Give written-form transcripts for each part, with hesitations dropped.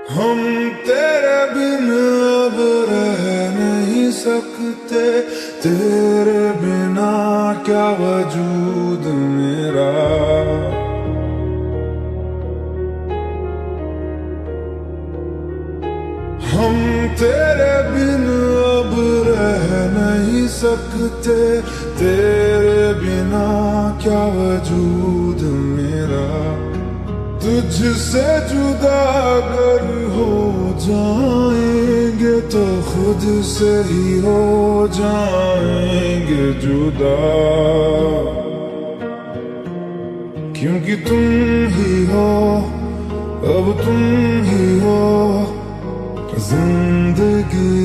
हम तेरे बिन अब रह नहीं सकते, तेरे बिना क्या वजूद मेरा। हम तेरे बिन अब रह नहीं सकते, तेरे बिना क्या वजूद मेरा। तुझसे जुदा अगर हो जाएंगे तो खुद से ही हो जाएंगे जुदा, क्योंकि तुम ही हो, अब तुम ही हो जिंदगी,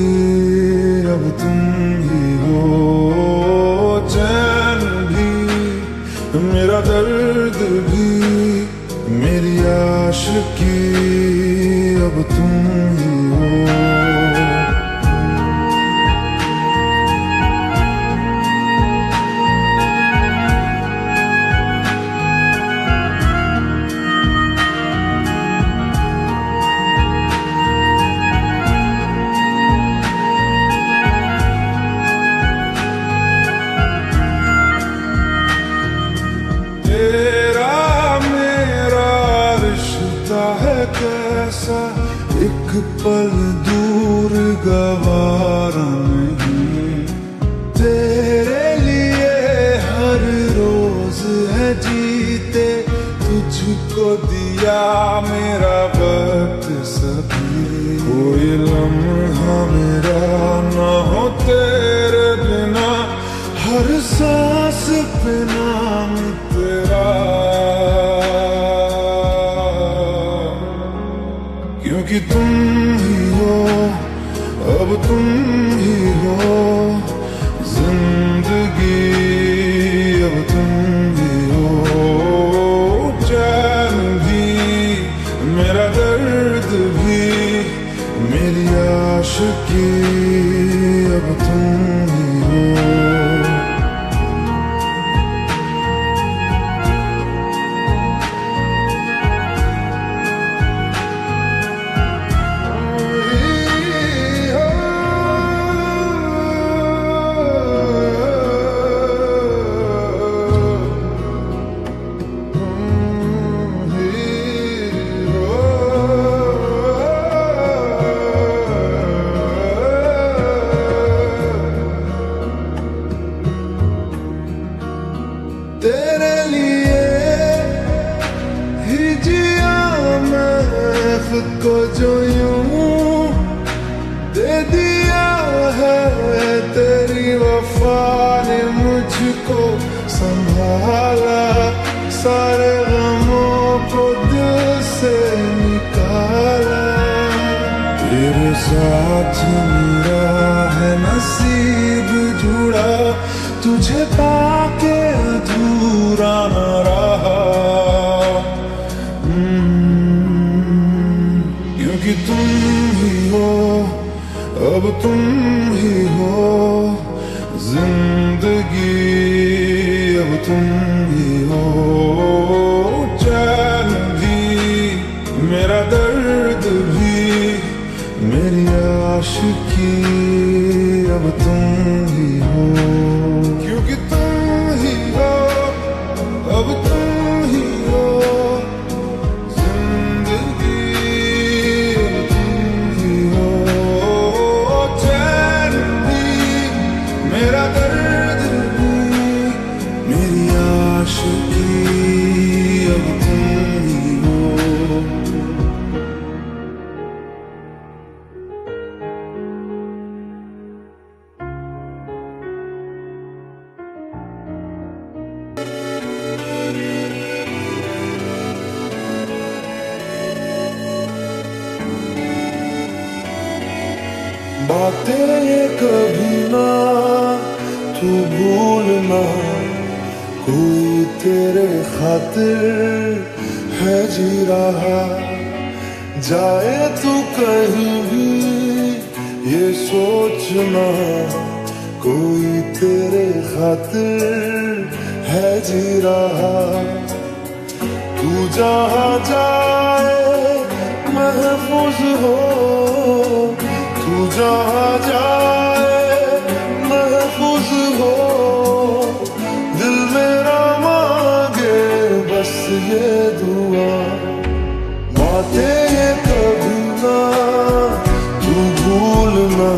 अब तुम ही हो। चैन भी मेरा दर्द भी मेरी आशिकी, अब तुम ही हो। कैसा एक पल दूर गवारा नहीं, तेरे लिए हर रोज है जीते, तुझको दिया मेरा वक्त सभी। कोई लम्हा मेरा ना हो तेरे बिना, हर सांस पे नाम तेरा, क्योंकि तुम ही हो, अब तुम ही हो जिंदगी, अब तुम ही हो। चैन भी मेरा दर्द भी मेरी आशिकी, अब तुम ही हो। तेरे लिए ही जिया मैं खुद को, जो यूं दे दिया है तेरी वफा ने मुझको संभाला, सारे गमों को दिल से निकाला। तेरे साथ मेरा है नसीब जुड़ा, तुझे पाके अधूरा न रहा, क्योंकि तुम ही हो, अब तुम ही हो जिंदगी, अब तुम ही हो। चैन भी मेरा दर्द भी मेरी आशिकी, अब तुम ही हो, क्योंकि तुम ही हो, अब तुम ही हो जिंदगी, अब तुम ही हो। चैन भी मेरा दर्द भी मेरी आशिकी, अब तुम ही हो। बातें कभी ना तू भूलना, कोई तेरे खातिर है जी रहा, जाए तू कहीं भी ये सोचना, कोई तेरे खातिर है जी रहा। तू जहाँ जाए महफूज जहाँ जाए महफूज हो, दिल मेरा मांगे बस ये दुआ। बातें ये कभी ना तू भूलना,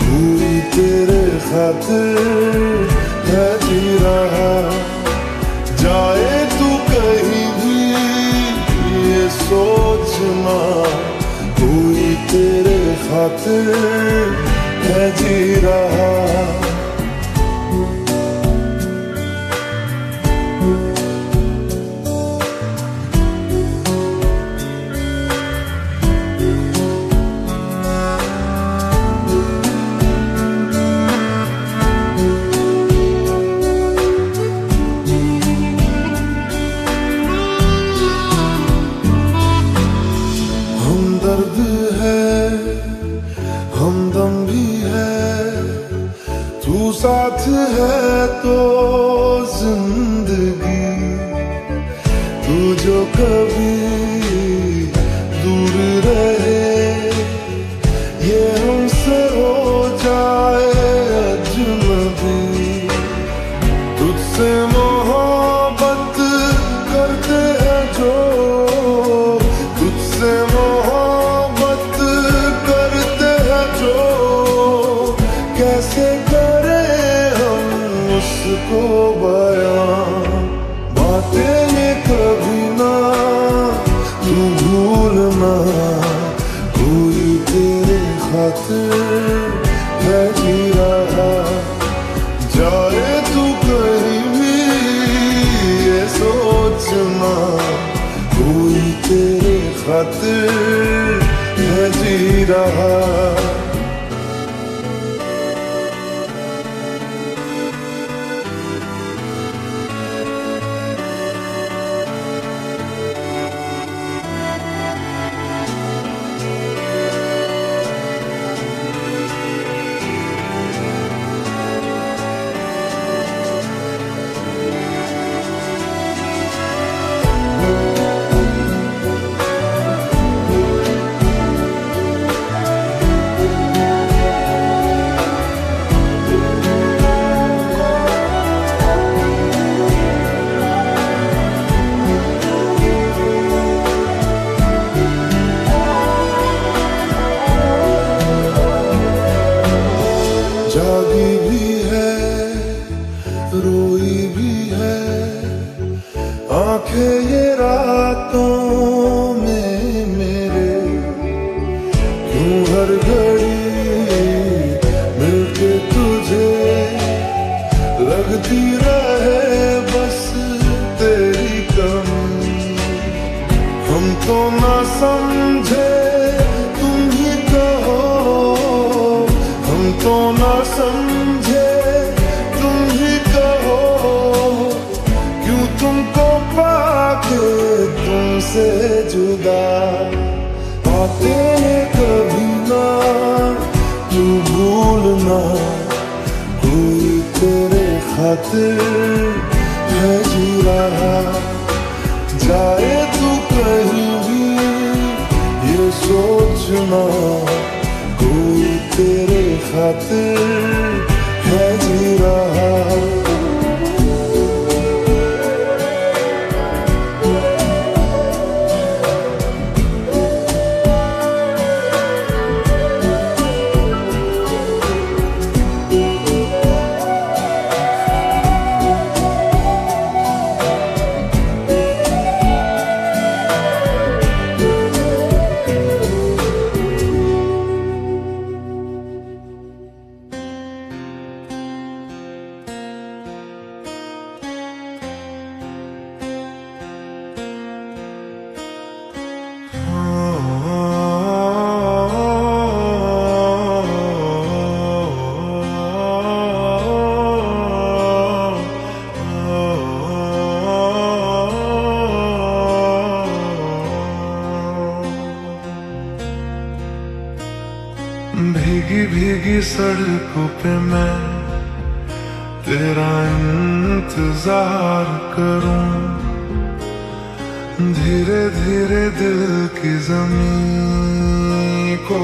हुई तेरे खातिर है जी रहा। जाए तू कहीं भी ये सोचना, कोई तेरे खातिर है जी रहा। दर्द है हमदम भी है, तू साथ है तो जिंदगी। तू जो कभी दूर रहे, ये हमसे हो जाए अजनबी। तुझसे मोहब्बत करते हैं जो, तुझसे कैसे करें हम उसको बयां। बातें ये कभी ना तू भूलना, कोई तेरे खातिर है जी रहा। जाए तू कहीं भी ये सोचना, कोई तेरे खातिर है जी रहा। जागी भी है रोई भी है, आंखें ये रातों में मेरे। क्यों हर घड़ी मिलके तुझे लगती रहे बस तेरी कमी। हम तो ना समझे तुम ही कहो, हम तो ना समझे तुम ही कहो। क्यों तुमको पाके तुमसे जुदा, बातें कभी ना तू भूलना, कोई तेरे खातिर है जी रहा। जाए तू कहीं भी ये सोचना, कोई तेरे खातिर है जी रहा। भीगी भीगी सड़कों पे मैं तेरा इंतजार करूं, धीरे धीरे दिल की ज़मीं को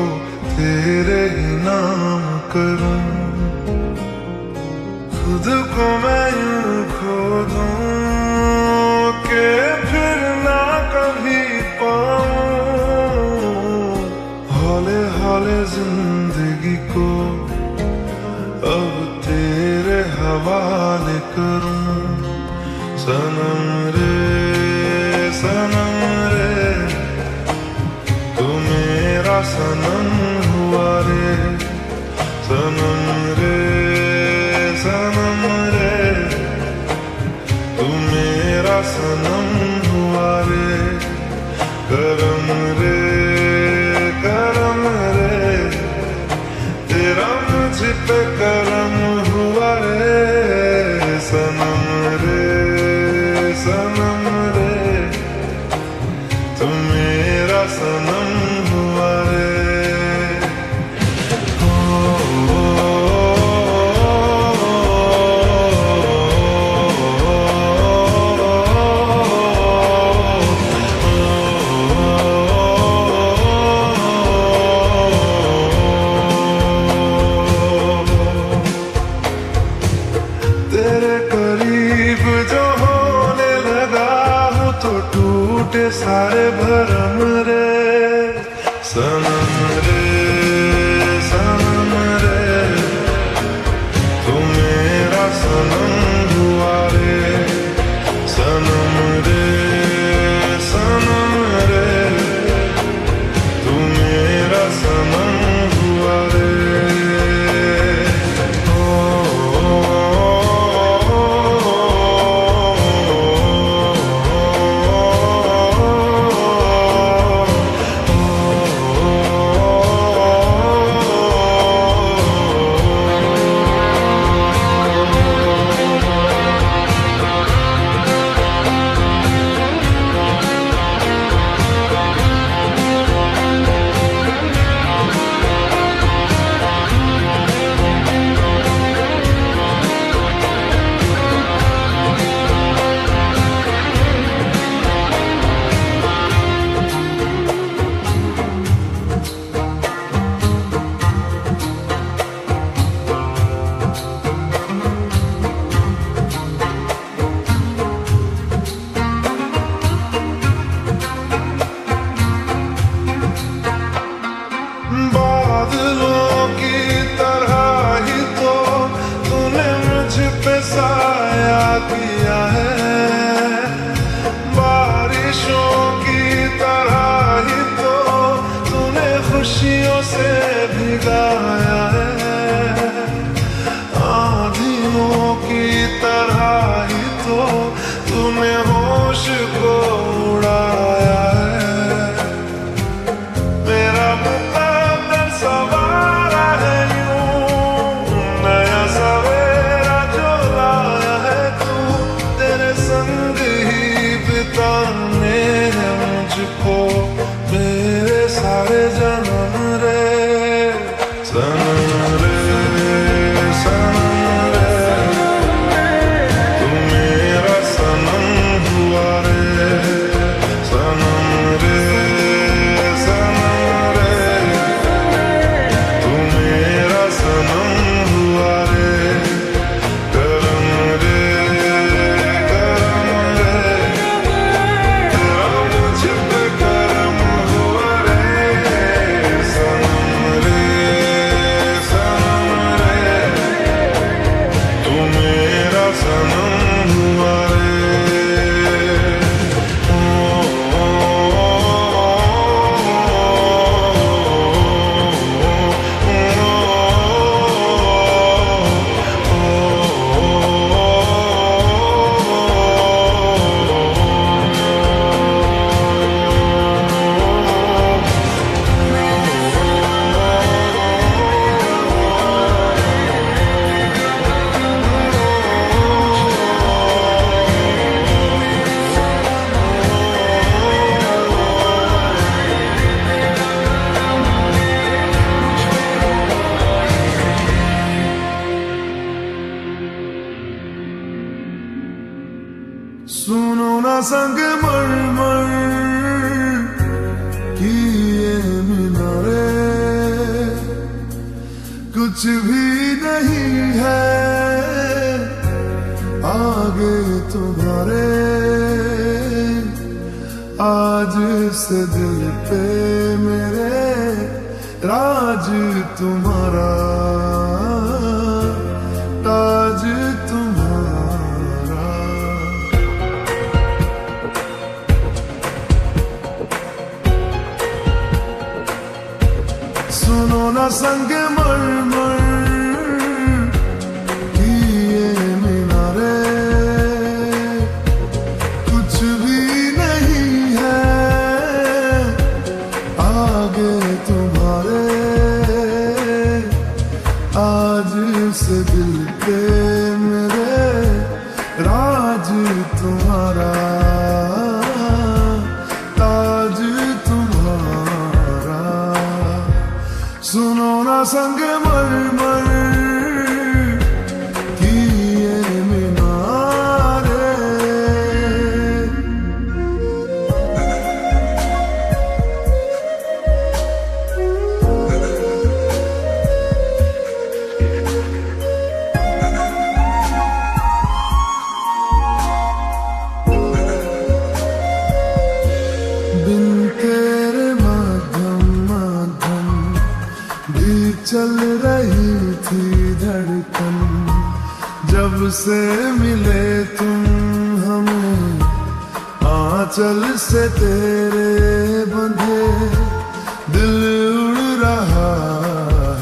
तेरे ही नाम करूं, खुद को मैं यूं खो दूं कि फिर ना कभी पाऊं। हौले हौले जिंदगी को अब तेरे हवाले करूं। सनम रे तू मेरा सनम हुआ रे। सनम रे तू मेरा सनम हुआ रे। करम रे तेरा मुझ पे करम हुआ रे। सनम रे तू मेरा सनम हुआ रे। तेरे करीब जो होने लगा हूँ तो टूटे सारे भरम रे। सनम रे तू मेरा सनम हुआ रे। सनम रे तू मेरा सनम हुआ रे। कुछ भी नहीं है आगे तुम्हारे। आज से दिल पे मेरे राज तुम्हारा, ताज तुम्हारा। सुनो ना संग मरमर की ये मीनारे, कुछ भी नहीं है आगे तुम्हारे। आज से दिल पे मेरे राज तुम्हारा, ताज तुम्हारा। सुनो ना संग मरमर की ये मीनारे। बिन तेरे मध्यम मध्यम भी चल रही थी धड़कन। जब से मिले तुम हमें आंचल से तेरे बंधे, दिल उड़ रहा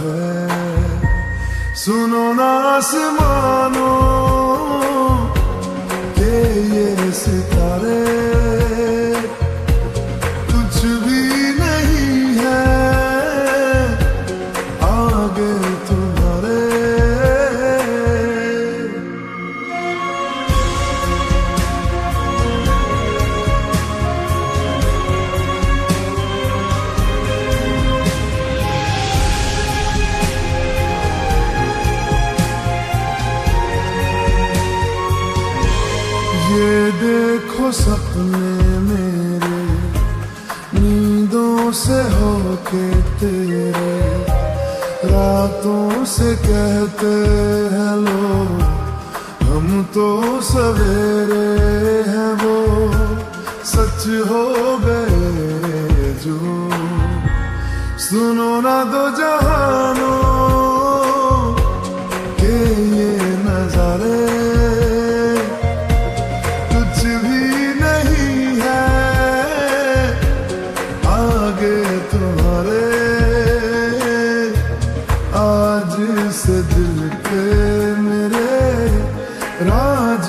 है। सुनो ना आसमानों के ये सितारे, कुछ भी नहीं है आगे तुम्हारे। ये देखो सपने मेरे नींदों से होके तेरे, रातों से कहते हैं लोग हम तो सवेरे हैं वो सच हो गए जो। सुनो ना दो जहानों के ये नजारे, कुछ भी नहीं है आगे तुम्हारे। आज से दिल पे मेरे राज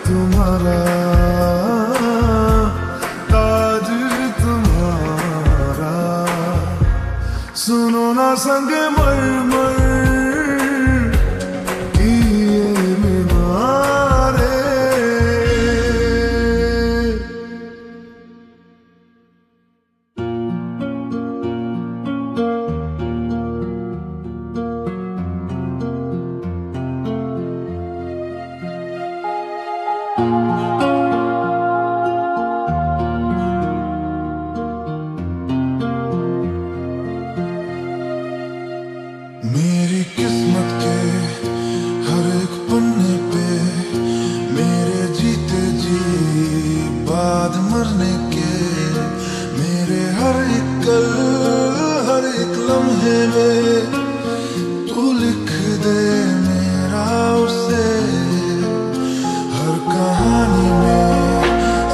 तुम्हारा, ताज तुम्हारा। सुनो ना संग मरमर की ये मीनारे। मेरी किस्मत के हर एक पन्ने पे मेरे जीते जी बाद मरने के, मेरे हर एक कल हर एक लम्हे में तू लिख दे मेरा उसे। हर कहानी में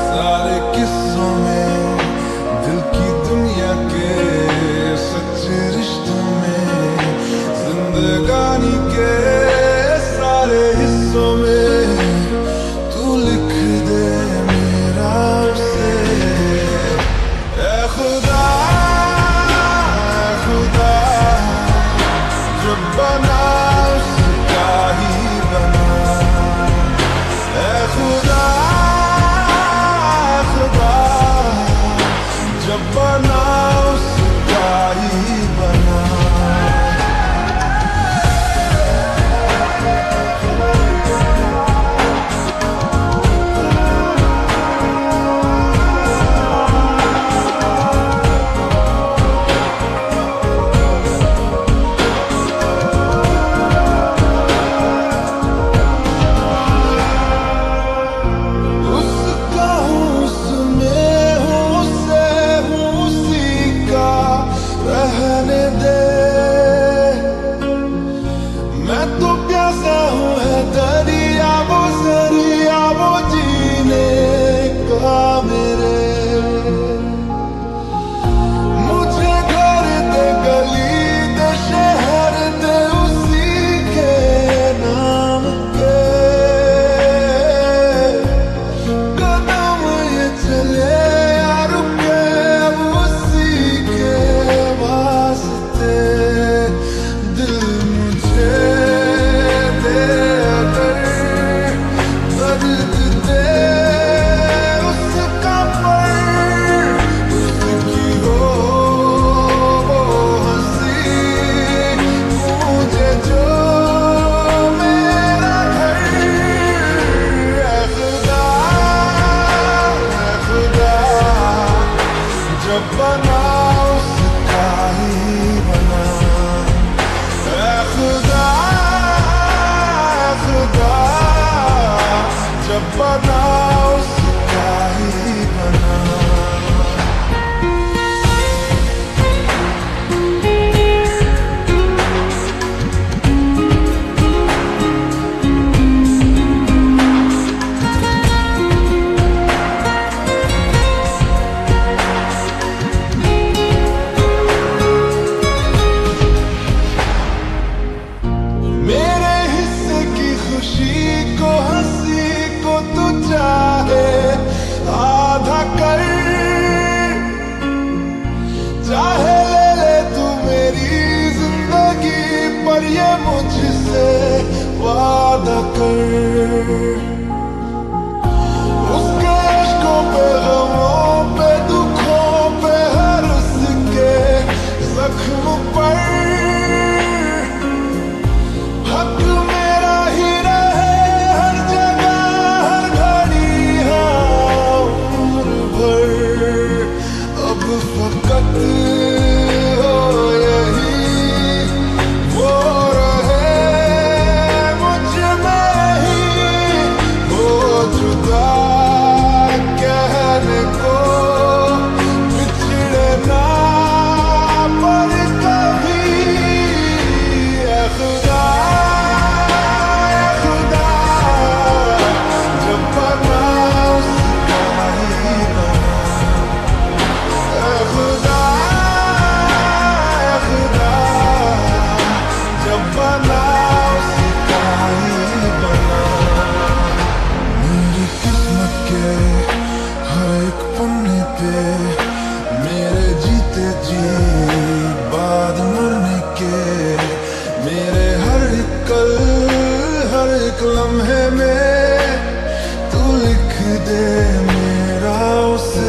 सारे किस्सों में दिल की दुनिया के सच्चे रिश्तों में, जिंदगानी के सारे हिस्सों में तू लिख दे मेरा उसे। ऐ खुदा जब बना उसका ही बना। ऐ खुदा जब बना उसका ही बना। बना उसका ही बना। ऐ खुदा, ऐ खुदा, जब बना उसका ही बना। मेरे हिस्से की खुशी को, हंसी को तू चाहे आधा कर, चाहे ले ले तू मेरी जिंदगी, पर ये मुझसे वादा कर। उसके इश्कों पे, गमों पे, दुखों पे, हर उसके जख्म पर हक मेरा ही रहे हर जगह, हर घड़ी, हाँ उम्र भर। अब फकत हो यही वो रहे मुझ में ही, वो जुदा कहने को बिछड़े ना पर कभी। ऐ खुदा, ऐ खुदा, जब बना उसका ही बना। ऐ खुदा, ऐ खुदा, जब बना उसका ही बना। मेरी किस्मत के हर एक पन्ने पे, मेरे जीते जी बाद मरने के, मेरे हर एक कल, हर एक लम्हे में तू लिख दे मेरा उसे।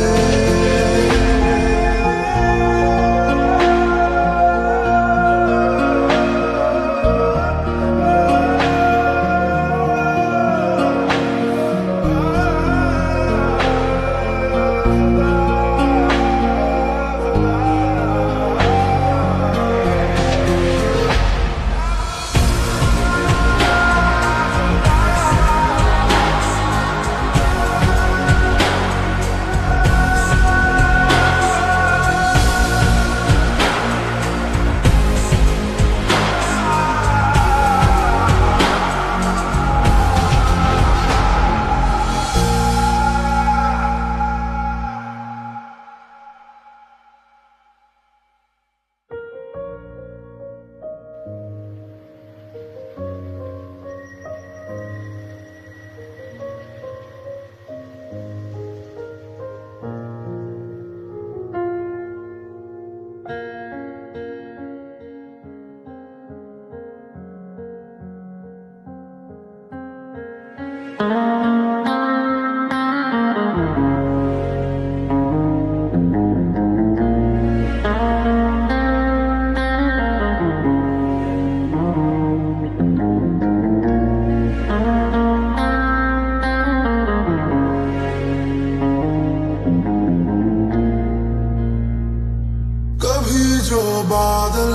कभी जो बादल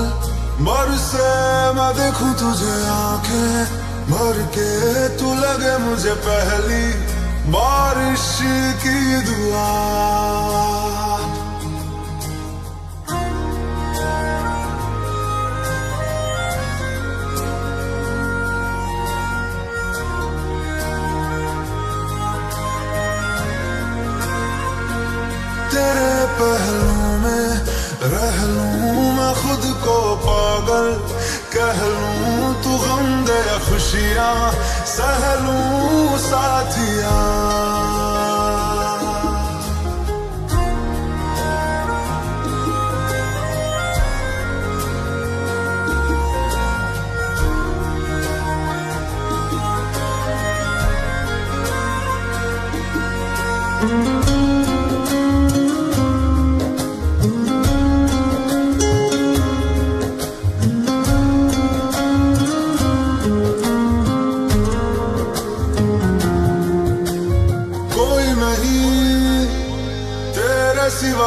बरसे, मैं देखूं तुझे आंखें भर के, तू लगे मुझे पहली बारिश की दुआ। तेरे पहलू में रह लूं मैं खुद को पागल, कह लूं तू गम दे खुशियां सह लूं साथिया।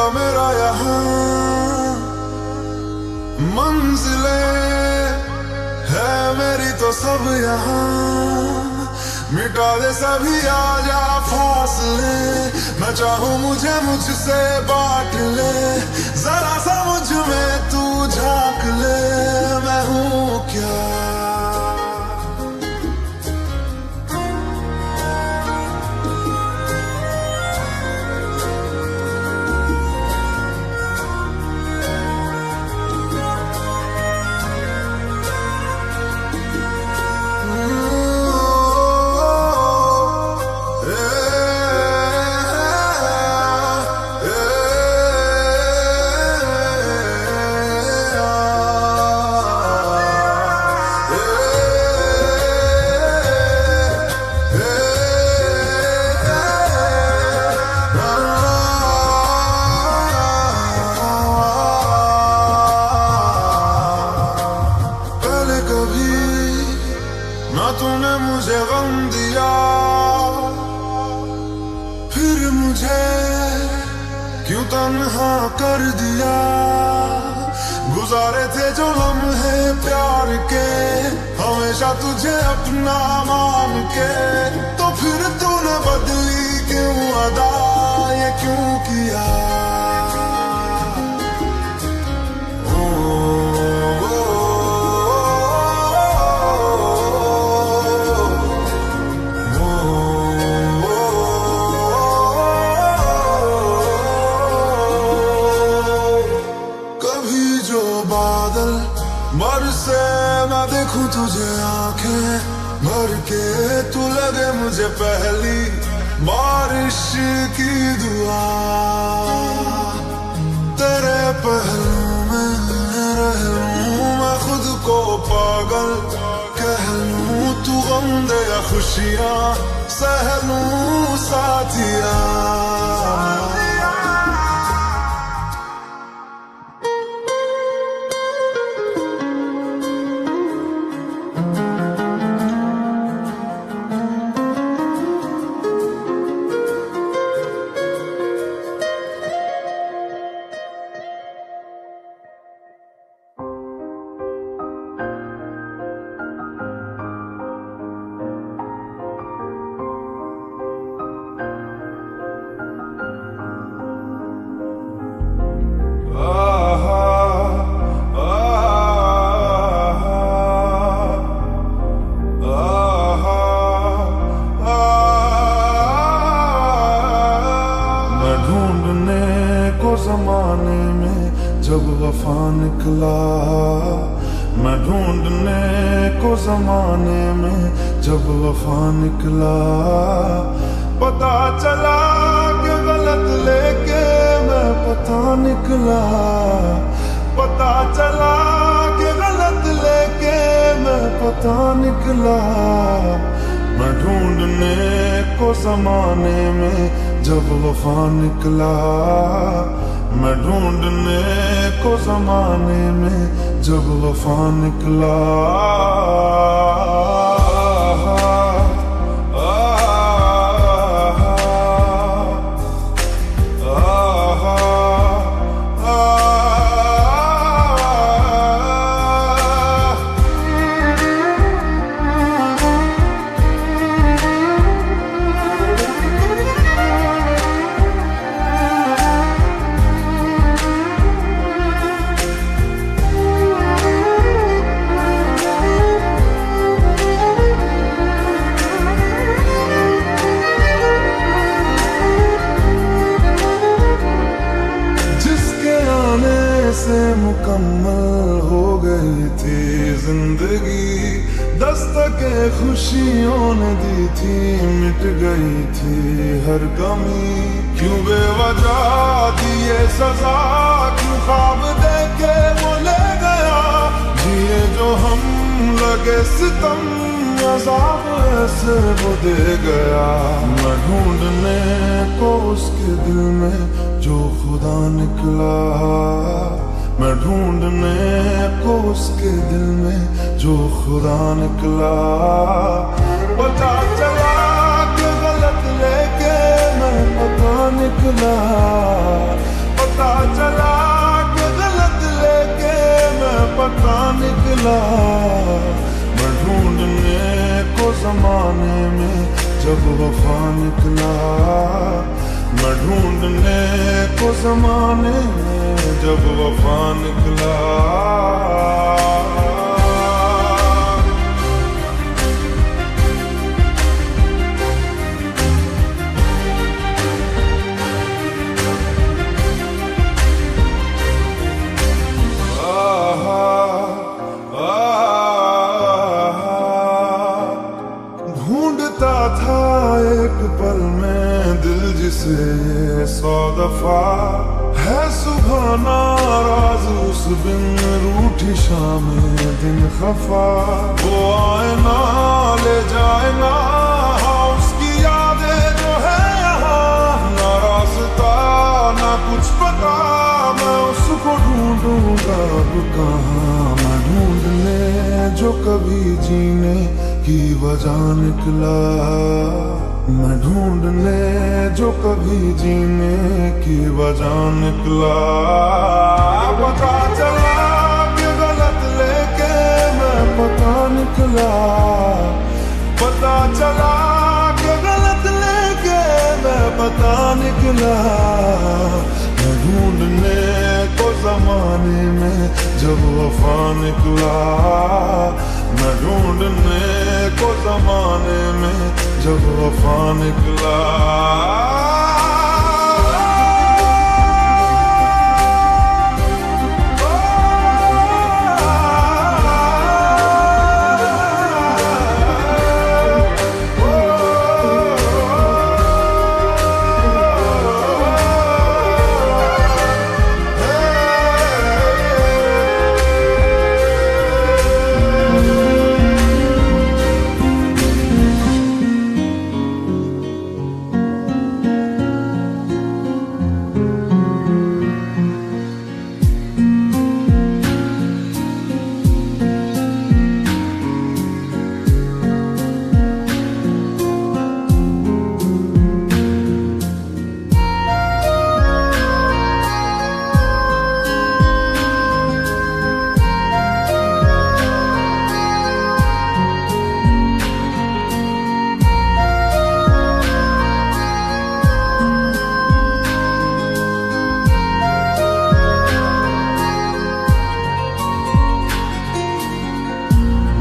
मेरा यहाँ मंजिलें है मेरी तो सब यहाँ मिटा दे सभी आजा फासले मैं चाहूँ मुझे मुझसे बांट ले जरा सा मुझ में तू झांक ले मैं हूँ क्या ना तूने मुझे गम दिया फिर मुझे क्यों तन्हा कर दिया गुजारे थे जो लम्हे प्यार के हमेशा तुझे अपना मान के तो फिर तूने बदली क्यों अदा ये क्यों किया बादल बरसे मैं देखूं तुझे आंखें भर के तू लगे मुझे पहली बारिश की दुआ तेरे पहलू में रह लूं मैं खुद को पागल कह लूं तू गम दे या खुशियां सह लूं साथिया ज़माने में जब वफा निकला मैं ढूंढने को ज़माने में जब वफा निकला पता चला कि गलत लेके मैं पता निकला पता चला कि गलत लेके मैं पता निकला मैं ढूंढने को ज़माने में जब वफा निकला मैं ढूंढने को ज़माने में जब वफा निकला से मुकम्मल हो गई थी जिंदगी दस्तके खुशियों ने दी थी मिट गई थी हर कमी क्यों बेवजह दिए सजा क्यों ख्वाब देके वो ले गया जिए जो हम लगे सितम अज़ाब ऐसे वो दे गया मैं ढूंढने को उसके दिल में जो खुदा निकला मैं ढूंढने को उसके दिल में जो खुदा निकला पता चला कि गलत लेके मैं पता निकला पता निकला, मैं ढूंढने को जमाने में जब वफा निकला, मैं ढूंढने को जमाने में जब वफा निकला। ढूंढता था एक पल में दिल जिसे ये 100 दफा, है सुबह नाराज उस बिन रूठी शाम दिन खफा। वो आए ना ले जाए ना उसकी यादें जो है यहाँ, ना रास्ता ना कुछ पता, मैं उसको ढूंढूंगा अब कहाँ। मैं ढूंढने जो कभी जीने की वजह निकला, मैं ढूंढने जो कभी जीने की वजह निकला। पता चला कि गलत लेके मैं पता निकला, पता चला कि गलत लेके मैं पता निकला। मैं ढूंढने को जमाने में जब वफा निकला, मैं ढूंढने को जमाने में जब वफा निकला।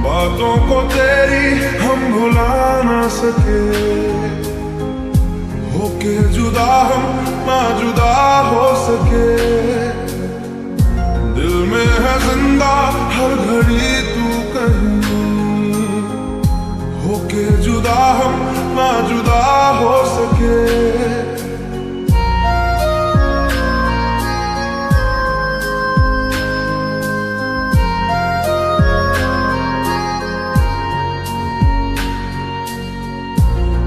बातों को तेरी हम भुला ना सके, होके जुदा हम ना जुदा हो सके। दिल में है जिंदा हर घड़ी तू कहीं, होके जुदा हम ना जुदा हो सके।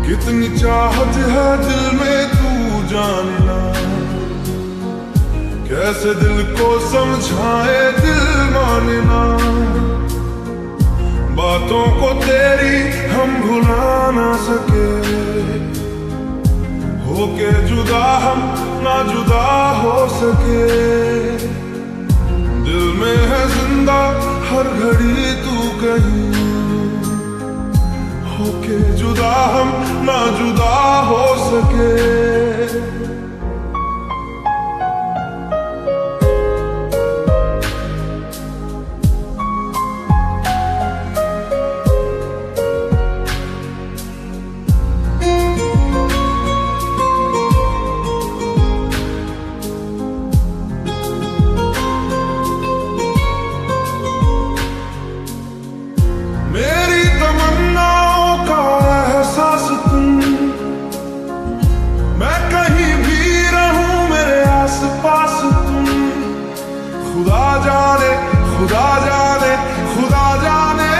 कितनी चाहत है दिल में तू जानना, कैसे दिल को समझाए दिल मानना। बातों को तेरी हम भुला ना सके, होके जुदा हम ना जुदा हो सके। दिल में है जिंदा हर घड़ी तू कहीं, होके जुदा हम ना जुदा हो सके। मेरी तमन्नाओं का एहसास तुम, मैं कहीं भी रहूं मेरे आस पास तुम। खुदा जाने खुदा जाने खुदा जाने,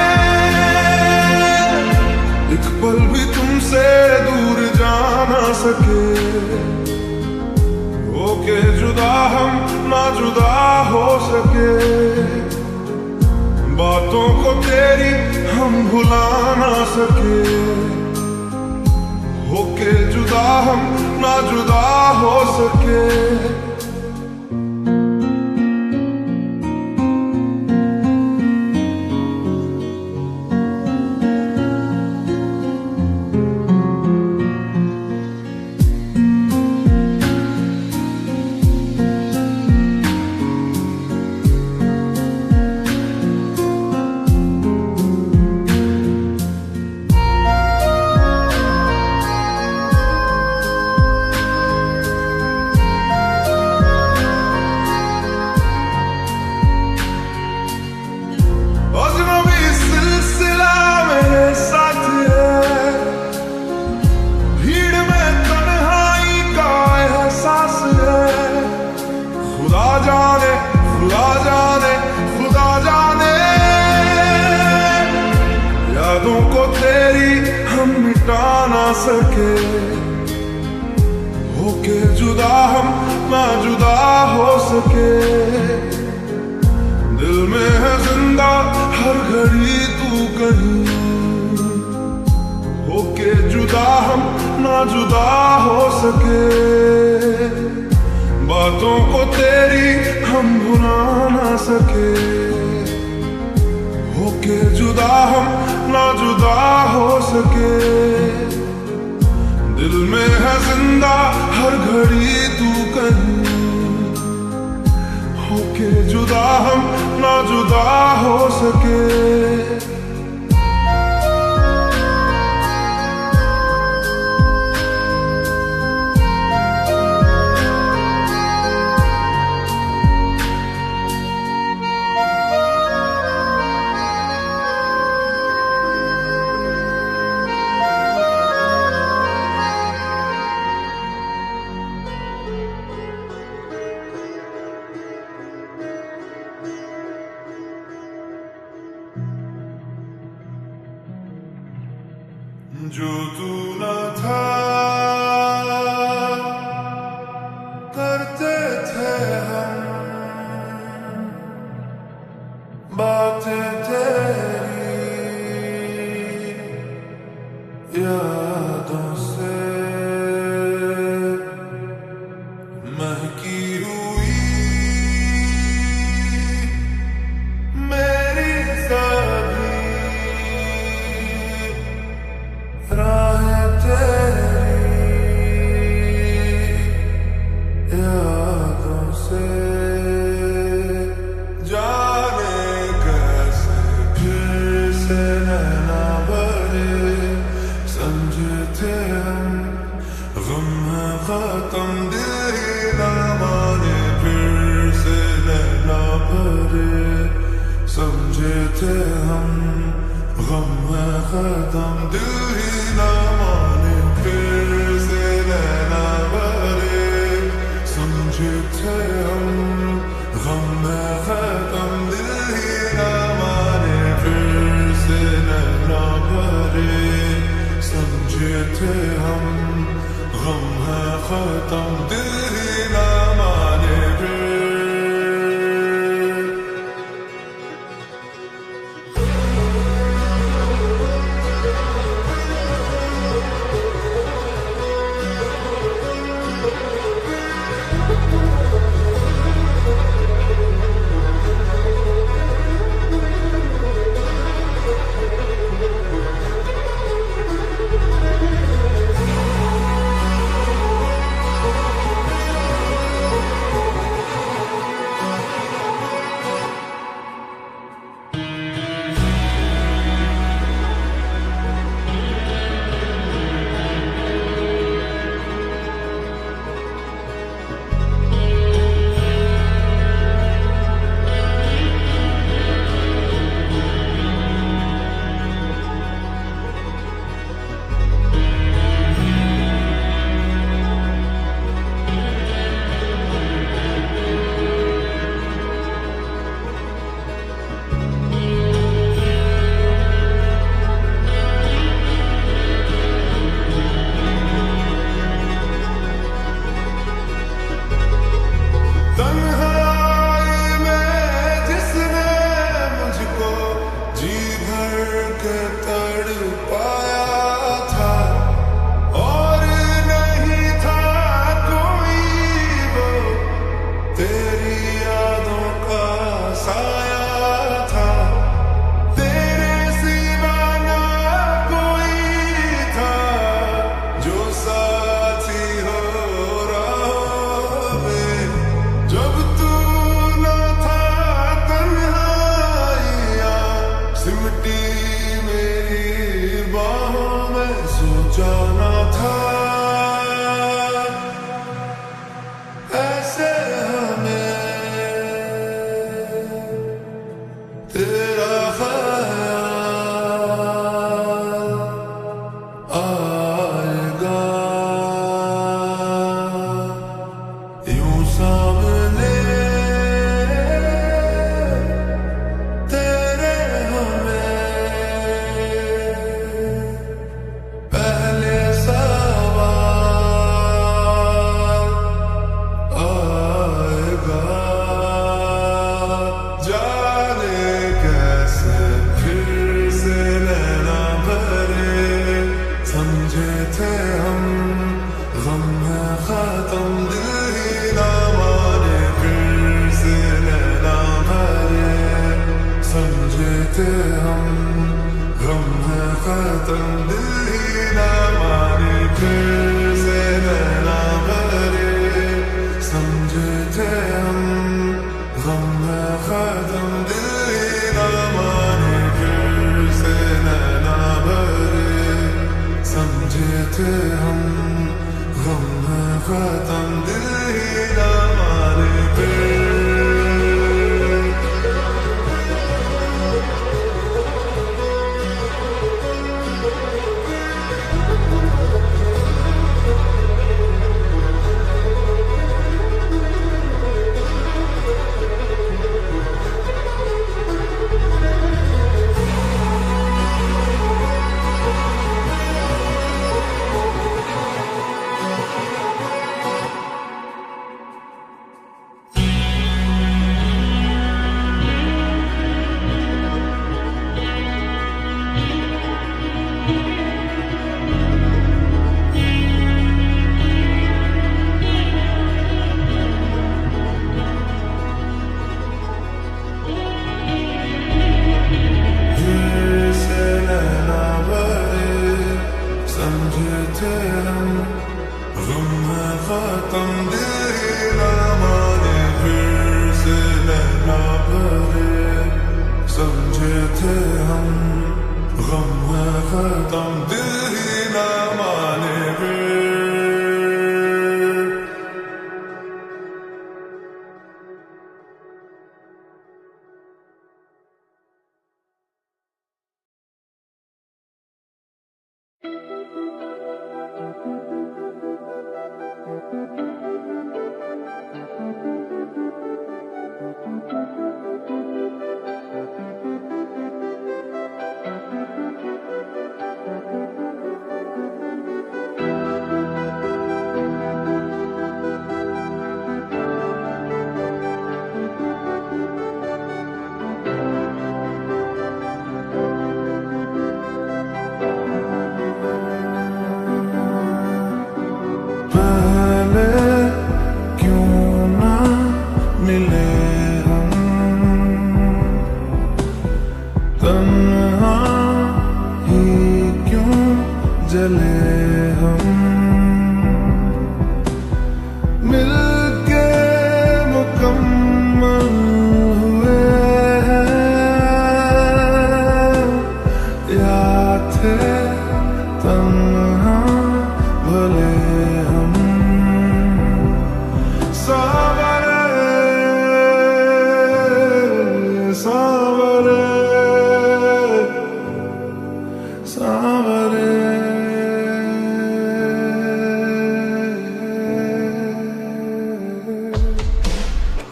एक पल भी तुमसे दूर जा ना सके। होके जुदा हम ना जुदा हो सके, बातों को तेरी हम भुला ना सके। होके जुदा हम ना जुदा हो सके। खुदा जाने खुदा जाने। यादों को तेरी हम मिटा ना सके, होके जुदा हम ना जुदा हो सके। दिल में है जिंदा हर घड़ी तू कहीं, होके जुदा हम ना जुदा हो सके। बातों को तेरी हम भुला ना सके, होके जुदा हम ना जुदा हो सके। दिल में है जिंदा हर घड़ी तू कहीं, होके जुदा हम ना जुदा हो सके। जो तू न था करते थे हम बातें तेरी यादों से महकी हुई मेरी सभी राहें तेरी यादों से। जाने कैसे फिर से नैना भरे, समझे थे हम गम है खत्म दिल ही ना माने। फिर से नैना भरे, समझे थे हम गम है खत्म दिल ही ना माने। फिर से नैना भरे, समझे थे हम गम है खत्म दिल ही ना माने। फिर से नैना भरे, समझे थे हम गम है खत्म दिल ही ना माने। फिर थे हम, गम है खत्म दिल ही ना माने, फिर से नैना भरे समझे थे हम, गम है खत्म दिल ही ना माने, फिर से नैना भरे समझे थे हम, गम है खत्म दिल ही ना माने फिर।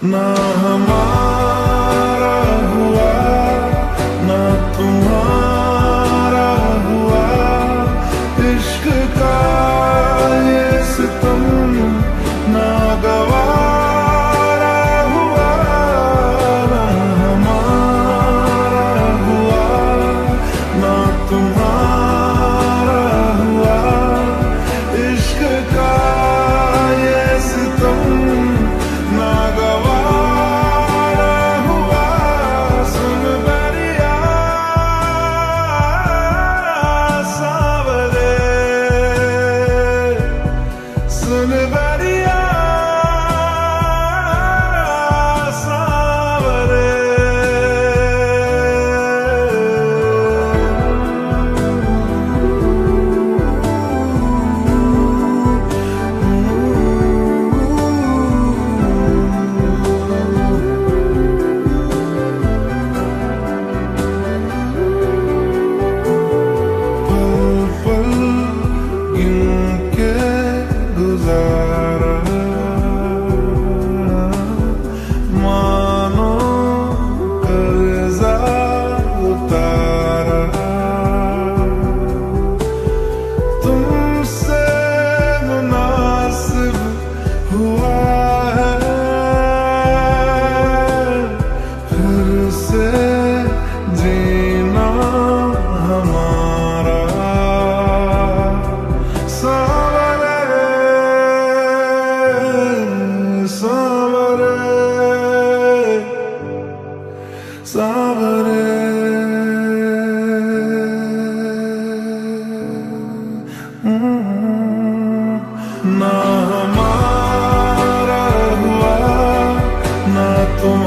ना हमारा हुआ ना तुम्हारा हुआ, इश्क का ये सितम ना गवारा हुआ, ना हमारा हुआ ना तुम्हारा हुआ, इश्क का ये सितम ना गवारा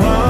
हाँ